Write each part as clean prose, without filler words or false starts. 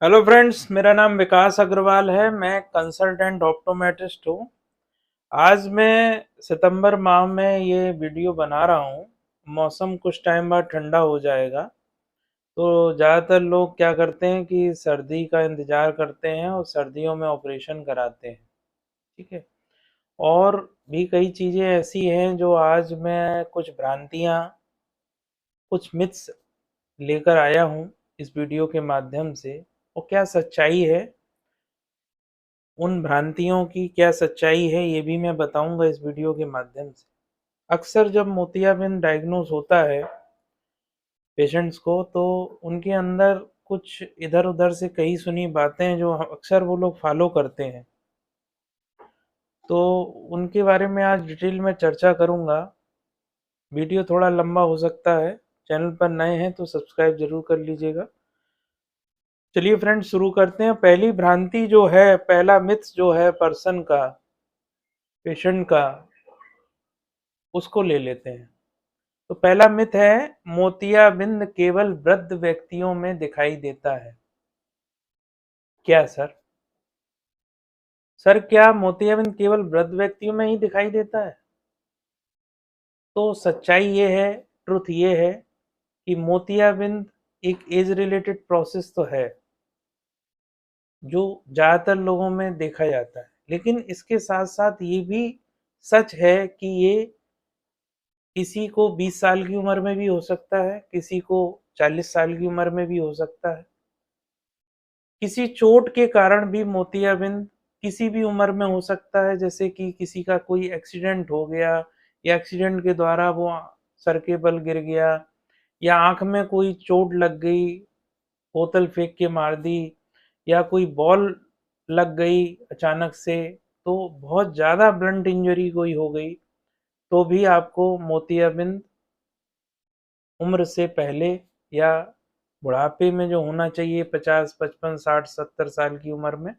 Hello friends, मेरा नाम विकास अग्रवाल है। मैं कंसल्टेंट ऑप्टोमेट्रिस्ट हूँ। आज मैं सितंबर माह में ये वीडियो बना रहा हूँ। मौसम कुछ टाइम बाद ठंडा हो जाएगा, तो ज़्यादातर लोग क्या करते हैं कि सर्दी का इंतज़ार करते हैं और सर्दियों में ऑपरेशन कराते हैं। ठीक है। और भी कई चीज़ें ऐसी हैं जो आज मैं कुछ भ्रांतियाँ, कुछ मिथ्स लेकर आया हूँ इस वीडियो के माध्यम से। और क्या सच्चाई है, उन भ्रांतियों की क्या सच्चाई है, ये भी मैं बताऊंगा इस वीडियो के माध्यम से। अक्सर जब मोतियाबिंद डायग्नोज होता है पेशेंट्स को, तो उनके अंदर कुछ इधर उधर से कही सुनी बातें जो अक्सर वो लोग फॉलो करते हैं, तो उनके बारे में आज डिटेल में चर्चा करूंगा। वीडियो थोड़ा लंबा हो सकता है। चैनल पर नए हैं तो सब्सक्राइब जरूर कर लीजिएगा। चलिए फ्रेंड्स, शुरू करते हैं। पहली भ्रांति जो है, पहला मिथ जो है पर्सन का, पेशेंट का, उसको ले लेते हैं। तो पहला मिथ है, मोतियाबिंद केवल वृद्ध व्यक्तियों में दिखाई देता है। क्या सर? सर, क्या मोतियाबिंद केवल वृद्ध व्यक्तियों में ही दिखाई देता है? तो सच्चाई ये है, ट्रुथ ये है कि मोतियाबिंद एक एज रिलेटेड प्रोसेस तो है जो ज्यादातर लोगों में देखा जाता है, लेकिन इसके साथ साथ ये भी सच है कि ये किसी को 20 साल की उम्र में भी हो सकता है, किसी को 40 साल की उम्र में भी हो सकता है। किसी चोट के कारण भी मोतियाबिंद किसी भी उम्र में हो सकता है, जैसे कि किसी का कोई एक्सीडेंट हो गया या एक्सीडेंट के द्वारा वो सर के बल गिर गया, या आंख में कोई चोट लग गई, बोतल फेंक के मार दी, या कोई बॉल लग गई अचानक से, तो बहुत ज़्यादा ब्लंट इंजरी कोई हो गई, तो भी आपको मोतियाबिंद उम्र से पहले या बुढ़ापे में जो होना चाहिए 50, 55, 60, 70 साल की उम्र में,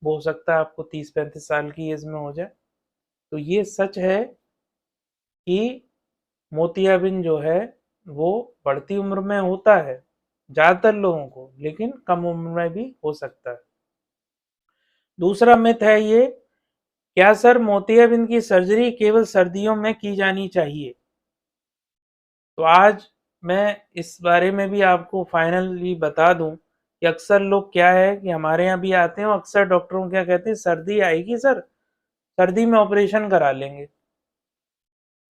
वो हो सकता है आपको 30, 35 साल की एज में हो जाए। तो ये सच है कि मोतियाबिंद जो है वो बढ़ती उम्र में होता है ज़्यादातर लोगों को, लेकिन कम उम्र में भी हो सकता है। दूसरा मिथ है ये, क्या सर मोतियाबिंद की सर्जरी केवल सर्दियों में की जानी चाहिए? तो आज मैं इस बारे में भी आपको फाइनली बता दूं कि अक्सर लोग क्या है कि हमारे यहाँ भी आते हैं और अक्सर डॉक्टरों क्या कहते हैं, सर्दी आएगी सर, सर्दी में ऑपरेशन करा लेंगे।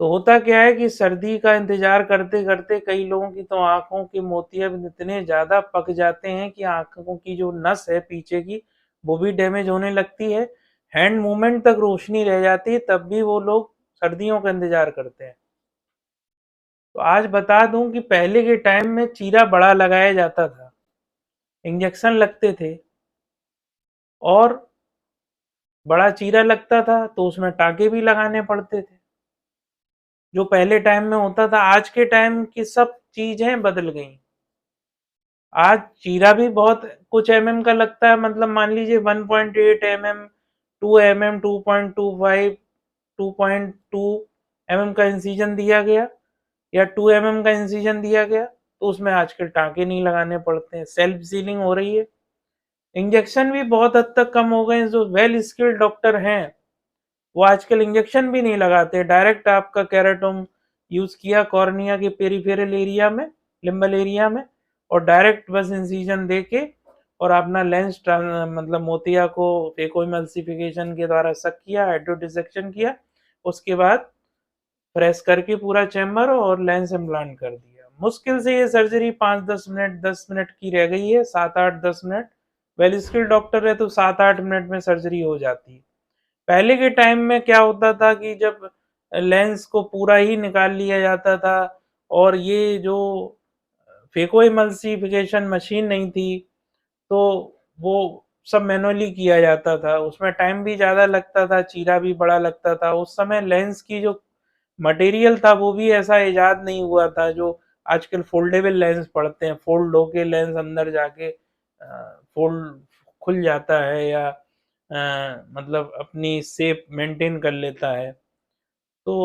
तो होता क्या है कि सर्दी का इंतजार करते करते कई लोगों की तो आंखों के मोतियाबिंद इतने ज्यादा पक जाते हैं कि आंखों की जो नस है पीछे की, वो भी डैमेज होने लगती है। हैंड मूवमेंट तक रोशनी रह जाती है, तब भी वो लोग सर्दियों का इंतजार करते हैं। तो आज बता दूं कि पहले के टाइम में चीरा बड़ा लगाया जाता था, इंजेक्शन लगते थे, और बड़ा चीरा लगता था तो उसमें टाके भी लगाने पड़ते थे, जो पहले टाइम में होता था। आज के टाइम की सब चीजें बदल गई। आज चीरा भी बहुत कुछ का लगता है, मतलब मान लीजिए 1.8 mm, 2 mm, 2.25, 2.2 का इंसिजन दिया गया या 2 mm का इंसिजन दिया गया, तो उसमें आजकल टाँके नहीं लगाने पड़ते हैं, सेल्फ सीलिंग हो रही है। इंजेक्शन भी बहुत हद तक कम हो गए हैं। जो वेल स्किल्ड डॉक्टर हैं वो आजकल इंजेक्शन भी नहीं लगाते, डायरेक्ट आपका केराटोम यूज किया कॉर्निया के पेरिफेरल एरिया में, लिम्बल एरिया में, और डायरेक्ट बस इंसिजन देके और अपना लेंस मतलब मोतिया को फेकोइमल्सिफिकेशन के द्वारा सक किया, हाइड्रो डिसेक्शन किया, उसके बाद प्रेस करके पूरा चैम्बर और लेंस इम्प्लांट कर दिया। मुश्किल से ये सर्जरी 5-10 मिनट, 10 मिनट की रह गई है, 7-8-10 मिनट। वेल स्किल्ड डॉक्टर है तो 7-8 मिनट में सर्जरी हो जाती है। पहले के टाइम में क्या होता था कि जब लेंस को पूरा ही निकाल लिया जाता था, और ये जो फेकोइमल्सिफिकेशन मशीन नहीं थी, तो वो सब मैनुअली किया जाता था, उसमें टाइम भी ज़्यादा लगता था, चीरा भी बड़ा लगता था। उस समय लेंस की जो मटेरियल था वो भी ऐसा इजाद नहीं हुआ था जो आजकल फोल्डेबल लेंस पड़ते हैं, फोल्ड होके लेंस अंदर जाके फोल्ड खुल जाता है, या मतलब अपनी शेप मेंटेन कर लेता है। तो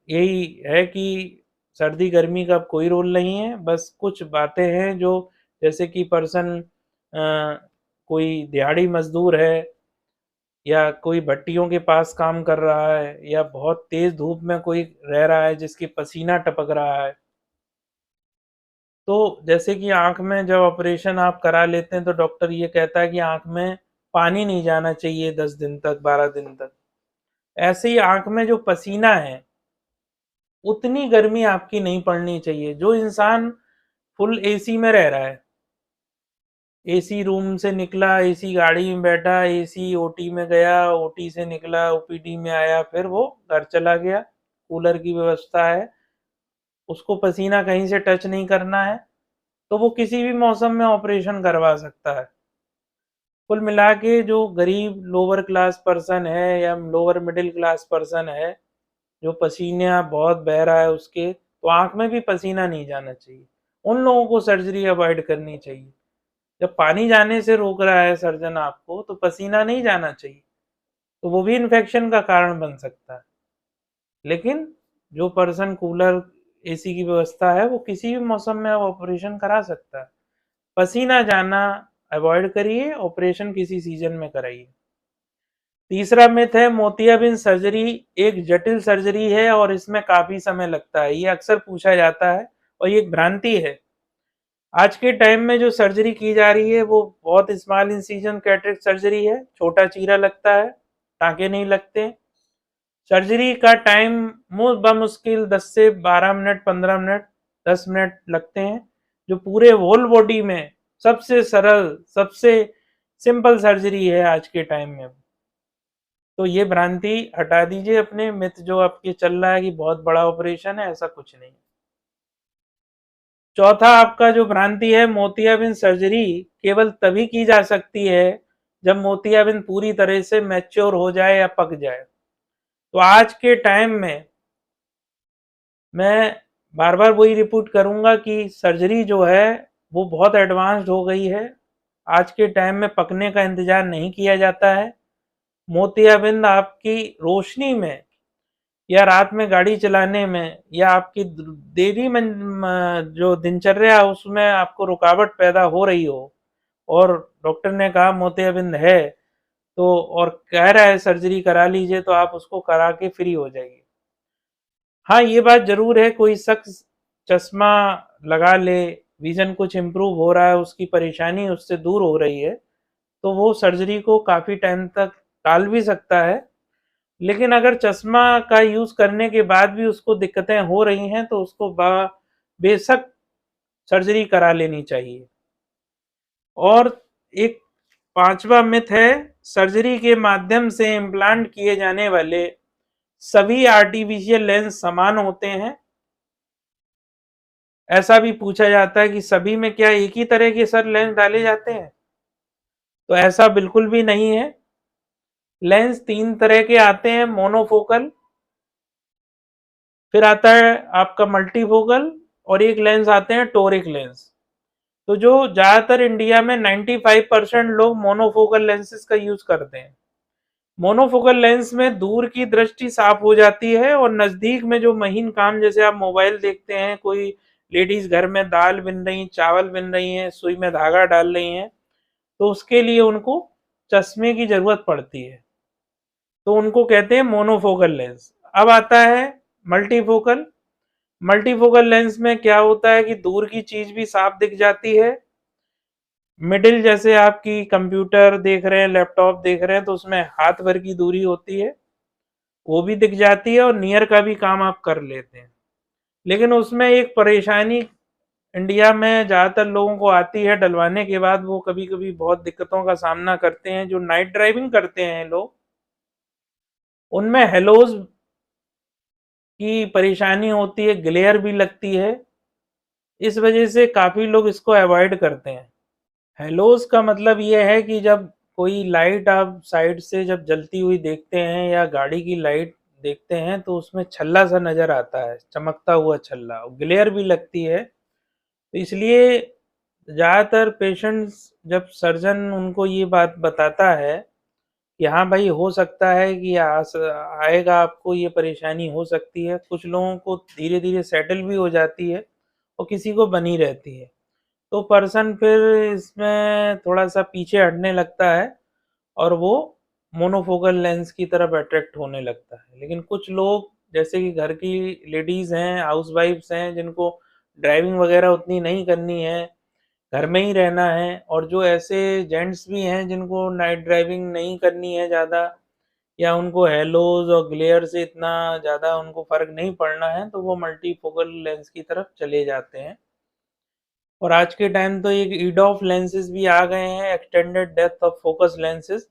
यही है कि सर्दी गर्मी का कोई रोल नहीं है, बस कुछ बातें हैं जो, जैसे कि पर्सन कोई दिहाड़ी मज़दूर है या कोई भट्टियों के पास काम कर रहा है या बहुत तेज़ धूप में कोई रह रहा है जिसके पसीना टपक रहा है। तो जैसे कि आँख में जब ऑपरेशन आप करा लेते हैं तो डॉक्टर ये कहता है कि आँख में पानी नहीं जाना चाहिए 10 दिन तक, 12 दिन तक। ऐसे ही आँख में जो पसीना है, उतनी गर्मी आपकी नहीं पड़नी चाहिए। जो इंसान फुल एसी में रह रहा है, एसी रूम से निकला, एसी गाड़ी में बैठा, एसी ओटी में गया, ओटी से निकला, ओपीडी में आया, फिर वो घर चला गया, कूलर की व्यवस्था है, उसको पसीना कहीं से टच नहीं करना है, तो वो किसी भी मौसम में ऑपरेशन करवा सकता है। कुल मिला के जो गरीब लोअर क्लास पर्सन है या लोअर मिडिल क्लास पर्सन है, जो पसीना बहुत बह रहा है उसके, तो आँख में भी पसीना नहीं जाना चाहिए। उन लोगों को सर्जरी अवॉइड करनी चाहिए। जब पानी जाने से रोक रहा है सर्जन आपको, तो पसीना नहीं जाना चाहिए, तो वो भी इन्फेक्शन का कारण बन सकता है। लेकिन जो पर्सन कूलर, एसी की व्यवस्था है, वो किसी भी मौसम में अब ऑपरेशन करा सकता है। पसीना जाना अवॉइड करिए, ऑपरेशन किसी सीजन में कराइए। तीसरा मिथ है मोतियाबिंद सर्जरी एक जटिल सर्जरी है और इसमें काफ़ी समय लगता है। ये अक्सर पूछा जाता है और ये एक भ्रांति है। आज के टाइम में जो सर्जरी की जा रही है वो बहुत स्मॉल इंसिजन कैटरेक्ट सर्जरी है, छोटा चीरा लगता है, टाँके नहीं लगते। सर्जरी का टाइम बमुश्किल 10 से 12 मिनट, 15 मिनट, 10 मिनट लगते हैं, जो पूरे होल बॉडी में सबसे सरल, सबसे सिंपल सर्जरी है आज के टाइम में। तो ये भ्रांति हटा दीजिए अपने मिथ जो आपके चल रहा है कि बहुत बड़ा ऑपरेशन है, ऐसा कुछ नहीं। चौथा आपका जो भ्रांति है, मोतियाबिंद सर्जरी केवल तभी की जा सकती है जब मोतियाबिंद पूरी तरह से मैच्योर हो जाए या पक जाए। तो आज के टाइम में मैं बार-बार वही रिपीट करूँगा कि सर्जरी जो है वो बहुत एडवांस्ड हो गई है। आज के टाइम में पकने का इंतज़ार नहीं किया जाता है। मोतियाबिंद आपकी रोशनी में या रात में गाड़ी चलाने में या आपकी डेली जो दिनचर्या है उसमें आपको रुकावट पैदा हो रही हो और डॉक्टर ने कहा मोतियाबिंद है, तो और कह रहा है सर्जरी करा लीजिए, तो आप उसको करा के फ्री हो जाइए। हाँ, ये बात ज़रूर है, कोई शख्स चश्मा लगा ले, विज़न कुछ इम्प्रूव हो रहा है, उसकी परेशानी उससे दूर हो रही है, तो वो सर्जरी को काफ़ी टाइम तक टाल भी सकता है। लेकिन अगर चश्मा का यूज़ करने के बाद भी उसको दिक्कतें हो रही हैं, तो उसको बेशक सर्जरी करा लेनी चाहिए। और एक 5वां मिथ है, सर्जरी के माध्यम से इम्प्लांट किए जाने वाले सभी आर्टिफिशियल लेंस समान होते हैं। ऐसा भी पूछा जाता है कि सभी में क्या एक ही तरह के सर लेंस डाले जाते हैं? तो ऐसा बिल्कुल भी नहीं है। लेंस 3 तरह के आते हैं, मोनोफोकल, फिर आता है आपका मल्टीफोकल और एक लेंस आते हैं टोरिक लेंस। तो जो ज़्यादातर इंडिया में 95% लोग मोनोफोकल लेंसेज का यूज़ करते हैं। मोनोफोकल लेंस में दूर की दृष्टि साफ हो जाती है और नज़दीक में जो महीन काम, जैसे आप मोबाइल देखते हैं, कोई लेडीज़ घर में दाल बिन रही, चावल बिन रही हैं, सुई में धागा डाल रही हैं, तो उसके लिए उनको चश्मे की ज़रूरत पड़ती है। तो उनको कहते हैं मोनोफोकल लेंस। अब आता है मल्टीफोकल। मल्टीफोकल लेंस में क्या होता है कि दूर की चीज़ भी साफ दिख जाती है। मिडिल जैसे आपकी कंप्यूटर देख रहे हैं, लैपटॉप देख रहे हैं, तो उसमें हाथ भर की दूरी होती है, वो भी दिख जाती है और नियर का भी काम आप कर लेते हैं। लेकिन उसमें एक परेशानी इंडिया में ज़्यादातर लोगों को आती है, डलवाने के बाद वो कभी-कभी बहुत दिक्कतों का सामना करते हैं। जो नाइट ड्राइविंग करते हैं लोग, उनमें हेलोज़ की परेशानी होती है, ग्लेयर भी लगती है। इस वजह से काफ़ी लोग इसको अवॉइड करते हैं। हेलोज़ का मतलब ये है कि जब कोई लाइट आप साइड से जब जलती हुई देखते हैं या गाड़ी की लाइट देखते हैं, तो उसमें छल्ला सा नज़र आता है, चमकता हुआ छल्ला, ग्लेयर भी लगती है। तो इसलिए ज़्यादातर पेशेंट्स, जब सर्जन उनको ये बात बताता है कि हाँ भाई, हो सकता है कि आएगा, आपको ये परेशानी हो सकती है, कुछ लोगों को धीरे-धीरे सेटल भी हो जाती है और किसी को बनी रहती है। तो पर्सन फिर इसमें थोड़ा-सा पीछे हटने लगता है और वो मोनोफोकल लेंस की तरफ अट्रैक्ट होने लगता है। लेकिन कुछ लोग जैसे कि घर की लेडीज़ हैं, हाउसवाइफ्स हैं, जिनको ड्राइविंग वगैरह उतनी नहीं करनी है, घर में ही रहना है, और जो ऐसे जेंट्स भी हैं जिनको नाइट ड्राइविंग नहीं करनी है ज़्यादा, या उनको हेलोज़ और ग्लेयर से इतना ज़्यादा उनको फ़र्क नहीं पड़ना है, तो वो मल्टीफ़ोकल लेंस की तरफ चले जाते हैं। और आज के टाइम तो एक ईडॉफ लेंसेज़ भी आ गए हैं, extended depth of focus lenses.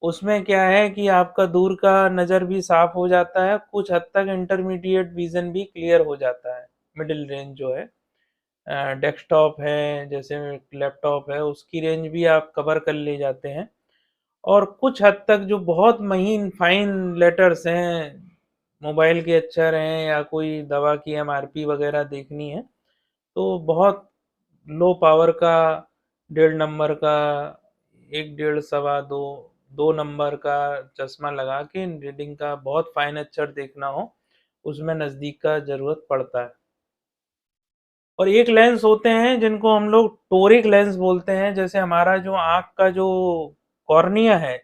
उसमें क्या है कि आपका दूर का नज़र भी साफ़ हो जाता है, कुछ हद तक इंटरमीडिएट विज़न भी क्लियर हो जाता है, मिडल रेंज जो है। डेस्कटॉप है, जैसे लैपटॉप है, उसकी रेंज भी आप कवर कर ले जाते हैं। और कुछ हद तक जो बहुत महीन फाइन लेटर्स हैं, मोबाइल के अक्षर हैं, या कोई दवा की एमआरपी वगैरह देखनी है, तो बहुत लो पावर का, 1.5 नंबर का, 1 डेढ़ सवा 2, 2 नंबर का चश्मा लगा के रीडिंग का बहुत फाइन अक्षर देखना हो, उसमें नज़दीक का ज़रूरत पड़ता है। और एक लेंस होते हैं जिनको हम लोग टोरिक लेंस बोलते हैं, जैसे हमारा जो आँख का जो कॉर्निया है,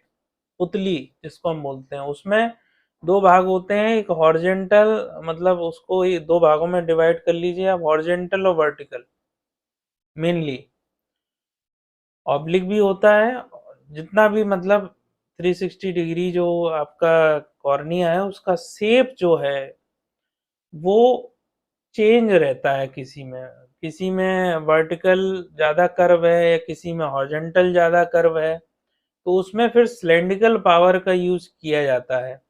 पुतली जिसको हम बोलते हैं, उसमें 2 भाग होते हैं, एक हॉरिज़ॉन्टल, मतलब उसको ये 2 भागों में डिवाइड कर लीजिए आप, हॉरिज़ॉन्टल और वर्टिकल मेनली। ऑब्लिक भी होता है, जितना भी मतलब 360 डिग्री जो आपका कॉर्निया है, उसका शेप जो है, वो चेंज रहता है किसी में वर्टिकल ज़्यादा कर्व है, या किसी में हॉरिज़ॉन्टल ज़्यादा कर्व है, तो उसमें फिर सिलिंड्रिकल पावर का यूज़ किया जाता है।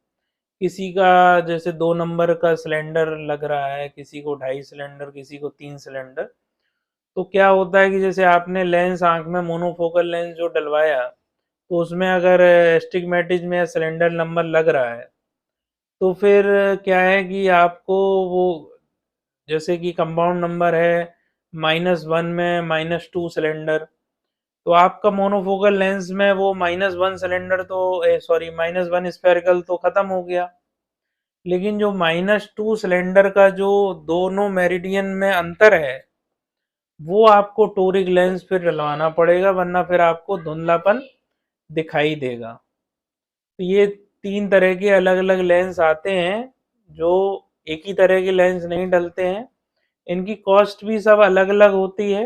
किसी का जैसे 2 नंबर का सिलेंडर लग रहा है, किसी को 2.5 सिलेंडर, किसी को 3 सिलेंडर। तो क्या होता है कि जैसे आपने लेंस आँख में मोनोफोकल लेंस जो डलवाया, तो उसमें अगर एस्टिग्मेटिज़्म में सिलेंडर नंबर लग रहा है, तो फिर क्या है कि आपको वो, जैसे कि कंपाउंड नंबर है -1 में -2 सिलेंडर, तो आपका मोनोफोकल लेंस में वो -1 सिलेंडर तो सॉरी -1 स्फेरिकल तो खत्म हो गया। लेकिन जो -2 सिलेंडर का जो दोनों मेरिडियन में अंतर है, वो आपको टोरिक लेंस फिर डलवाना पड़ेगा, वरना फिर आपको धुंधलापन दिखाई देगा। तो ये 3 तरह के अलग-अलग लेंस आते हैं, जो एक ही तरह के लेंस नहीं डलते हैं। इनकी कॉस्ट भी सब अलग-अलग होती है।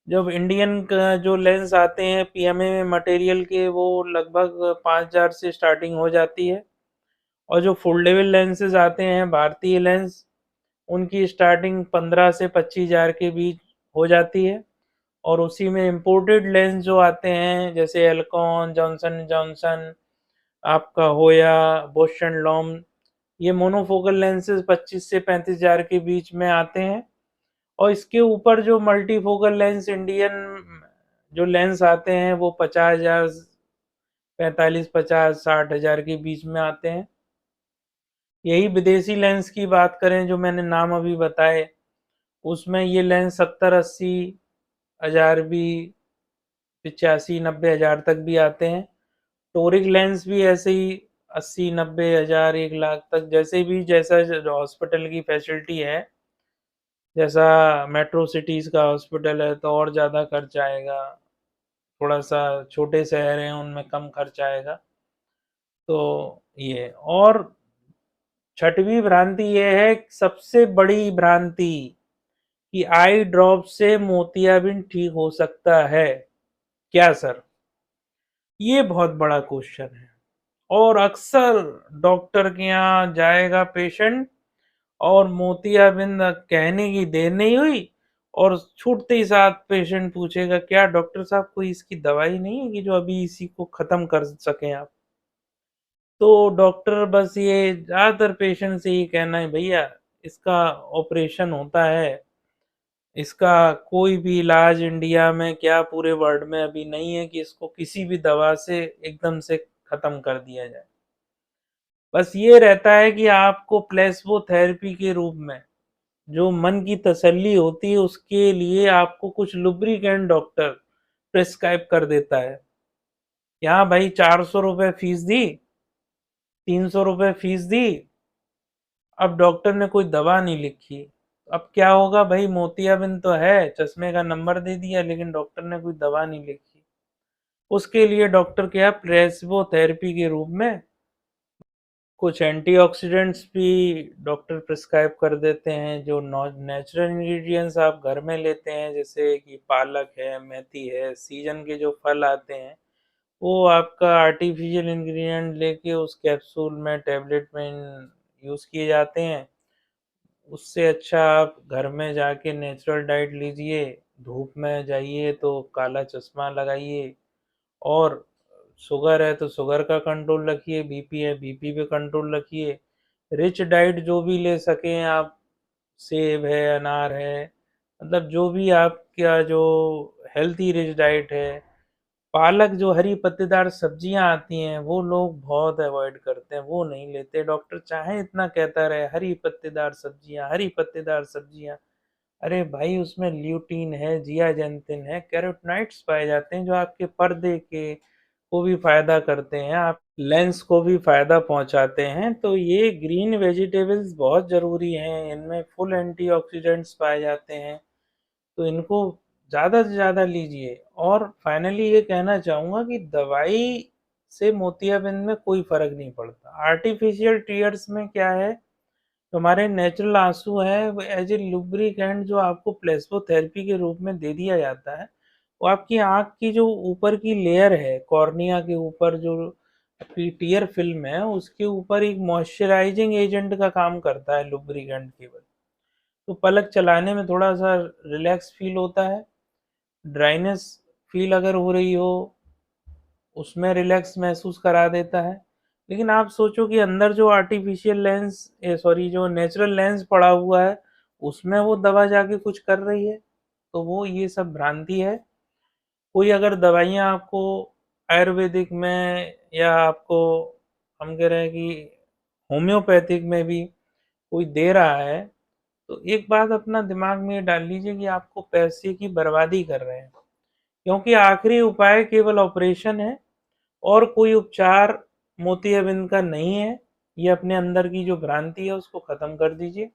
जब इंडियन का जो लेंस आते हैं पीएमए मटेरियल के, वो लगभग 5,000 से स्टार्टिंग हो जाती है। और जो फोल्डेबल लेंसेज आते हैं भारतीय लेंस, उनकी स्टार्टिंग 15 से 25,000 के बीच हो जाती है। और उसी में इम्पोर्टेड लेंस जो आते हैं, जैसे एल्कॉन, जॉनसन एंड जॉनसन, आपका होया, बॉश एंड लॉम्ब, ये मोनोफोकल लेंसेज 25 से 35,000 के बीच में आते हैं। और इसके ऊपर जो मल्टीफोकल लेंस इंडियन जो लेंस आते हैं, वो 50,000, 45, 50, 60,000 के बीच में आते हैं। यही विदेशी लेंस की बात करें, जो मैंने नाम अभी बताए, उसमें ये लेंस 70-80 हज़ार भी, 85-90 हज़ार तक भी आते हैं। टोरिक लेंस भी ऐसे ही 80-90 हज़ार, 1 लाख तक, जैसे भी जैसा हॉस्पिटल की फैसिलिटी है, जैसा मेट्रो सिटीज़ का हॉस्पिटल है तो और ज़्यादा खर्च आएगा, थोड़ा-सा छोटे शहर हैं उनमें कम खर्च आएगा। तो ये, और छठवीं भ्रांति ये है, सबसे बड़ी भ्रांति, कि आई ड्रॉप से मोतियाबिंद ठीक हो सकता है क्या सर? ये बहुत बड़ा क्वेश्चन है। और अक्सर डॉक्टर के यहाँ जाएगा पेशेंट, और मोतियाबिंद कहने की देर नहीं हुई, और छूटते ही साथ पेशेंट पूछेगा, क्या डॉक्टर साहब कोई इसकी दवाई नहीं है कि जो अभी इसी को खत्म कर सकें आप? तो डॉक्टर बस ये ज़्यादातर पेशेंट से ये कहना है, भैया इसका ऑपरेशन होता है, इसका कोई भी इलाज इंडिया में क्या पूरे वर्ल्ड में अभी नहीं है कि इसको किसी भी दवा से एकदम से खत्म कर दिया जाए। बस ये रहता है कि आपको प्लेसबो थेरेपी के रूप में जो मन की तसल्ली होती है, उसके लिए आपको कुछ लुब्रिकेंट डॉक्टर प्रिस्क्राइब कर देता है। यहाँ भाई 400 रुपए फीस दी, 300 रुपए फीस दी, अब डॉक्टर ने कोई दवा नहीं लिखी, अब क्या होगा भाई, मोतियाबिंद तो है, चश्मे का नंबर दे दिया, लेकिन डॉक्टर ने कोई दवा नहीं लिखी। उसके लिए डॉक्टर क्या, प्लेसबो थेरेपी के रूप में कुछ एंटीऑक्सीडेंट्स भी डॉक्टर प्रिस्क्राइब कर देते हैं, जो नेचुरल इंग्रेडिएंट्स आप घर में लेते हैं, जैसे कि पालक है, मेथी है, सीजन के जो फल आते हैं, वो आपका आर्टिफिशियल इंग्रेडिएंट लेके उस कैप्सूल में, टैबलेट में यूज़ किए जाते हैं। उससे अच्छा आप घर में जाके नेचुरल डाइट लीजिए, धूप में जाइए तो काला चश्मा लगाइए, और शुगर है तो शुगर का कंट्रोल रखिए, बीपी है बीपी पे कंट्रोल रखिए। रिच डाइट जो भी ले सकें आप, सेब है, अनार है, मतलब जो भी आपका जो हेल्थी रिच डाइट है। पालक, जो हरी पत्तेदार सब्जियां आती हैं, वो लोग बहुत अवॉइड करते हैं, वो नहीं लेते। डॉक्टर चाहे इतना कहता रहे हरी पत्तेदार सब्जियां, हरी पत्तेदार सब्जियां, अरे भाई उसमें ल्यूटीन है, जियाजेंथिन है, कैरोटीनॉइड्स पाए जाते हैं, जो आपके पर्दे के को भी फायदा करते हैं, आप लेंस को भी फायदा पहुंचाते हैं। तो ये ग्रीन वेजिटेबल्स बहुत जरूरी हैं, इनमें फुल एंटीऑक्सीडेंट्स पाए जाते हैं, तो इनको ज़्यादा से ज़्यादा लीजिए। और फाइनली ये कहना चाहूँगा कि दवाई से मोतियाबिंद में कोई फ़र्क नहीं पड़ता। आर्टिफिशियल टीयर्स में क्या है, तो हमारे नेचुरल आंसू है, वो एज ए लुब्रिकेंट जो आपको प्लेसबो थेरेपी के रूप में दे दिया जाता है, वो आपकी आँख की जो ऊपर की लेयर है, कॉर्निया के ऊपर जो आपकी टीयर फिल्म है, उसके ऊपर एक मॉइस्चराइजिंग एजेंट का काम करता है लुब्रिकेंट केवल। तो पलक चलाने में थोड़ा सा रिलैक्स फील होता है, ड्राइनेस फील अगर हो रही हो, उसमें रिलैक्स महसूस करा देता है। लेकिन आप सोचो कि अंदर जो आर्टिफिशियल लेंस, सॉरी, जो नेचुरल लेंस पड़ा हुआ है, उसमें वो दवा जाके कुछ कर रही है, तो वो ये सब भ्रांति है। कोई अगर दवाइयाँ आपको आयुर्वेदिक में, या आपको हम कह रहे हैं कि होम्योपैथिक में भी कोई दे रहा है, तो एक बात अपना दिमाग में डाल लीजिए कि आपको पैसे की बर्बादी कर रहे हैं, क्योंकि आखिरी उपाय केवल ऑपरेशन है, और कोई उपचार मोतियाबिंद का नहीं है। ये अपने अंदर की जो भ्रांति है उसको खत्म कर दीजिए।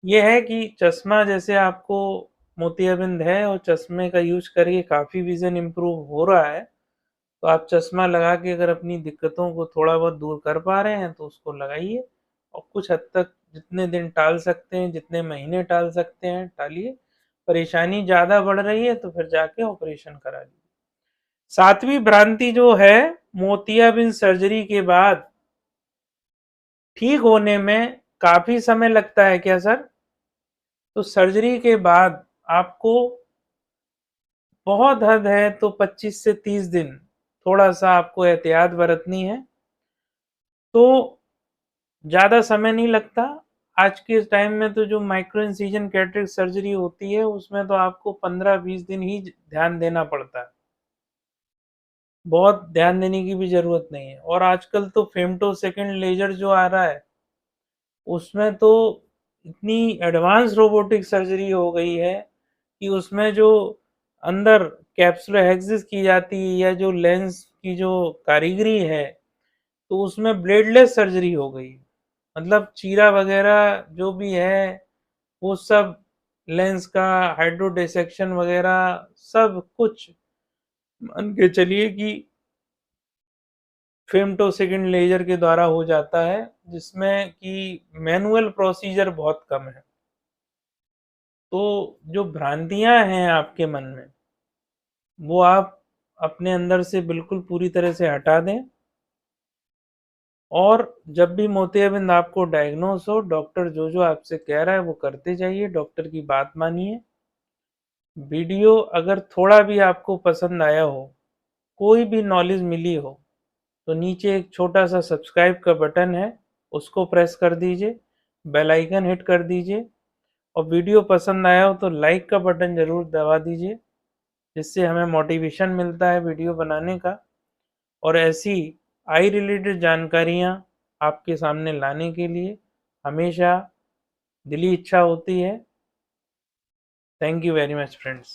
ये है कि चश्मा जैसे आपको मोतियाबिंद है, और चश्मे का यूज करके काफ़ी विज़न इम्प्रूव हो रहा है, तो आप चश्मा लगा के अगर अपनी दिक्कतों को थोड़ा बहुत दूर कर पा रहे हैं तो उसको लगाइए, और कुछ हद तक जितने दिन टाल सकते हैं, जितने महीने टाल सकते हैं टालिए। परेशानी ज़्यादा बढ़ रही है तो फिर जाके ऑपरेशन करा लीजिए। सातवीं भ्रांति जो है, मोतियाबिंद सर्जरी के बाद ठीक होने में काफी समय लगता है क्या सर? तो सर्जरी के बाद आपको बहुत हद है तो 25 से 30 दिन थोड़ा सा आपको एहतियात बरतनी है, तो ज़्यादा समय नहीं लगता। आज के टाइम में तो जो माइक्रो इंसिजन कैटरेक्ट सर्जरी होती है, उसमें तो आपको 15-20 दिन ही ध्यान देना पड़ता है, बहुत ध्यान देने की भी ज़रूरत नहीं है। और आजकल तो फेमटो सेकंड लेजर जो आ रहा है, उसमें तो इतनी एडवांस रोबोटिक सर्जरी हो गई है कि उसमें जो अंदर कैप्सुलोहेक्सिस की जाती है, या जो लेंस की जो कारीगरी है, तो उसमें ब्लेडलेस सर्जरी हो गई। मतलब चीरा वगैरह जो भी है, वो सब लेंस का हाइड्रो डिसेक्शन वगैरह सब कुछ मान के चलिए कि फेमटोसेकंड लेजर के द्वारा हो जाता है, जिसमें कि मैनुअल प्रोसीजर बहुत कम है। तो जो भ्रांतियां हैं आपके मन में, वो आप अपने अंदर से बिल्कुल पूरी तरह से हटा दें। और जब भी मोतियाबिंद आपको डायग्नोस हो, डॉक्टर जो जो आपसे कह रहा है वो करते जाइए, डॉक्टर की बात मानिए। वीडियो अगर थोड़ा भी आपको पसंद आया हो, कोई भी नॉलेज मिली हो, तो नीचे एक छोटा सा सब्सक्राइब का बटन है, उसको प्रेस कर दीजिए, बेल आइकन हिट कर दीजिए, और वीडियो पसंद आया हो तो लाइक का बटन ज़रूर दबा दीजिए, जिससे हमें मोटिवेशन मिलता है वीडियो बनाने का, और ऐसी आई रिलेटेड जानकारियाँ आपके सामने लाने के लिए हमेशा दिली इच्छा होती है। Thank you very much friends.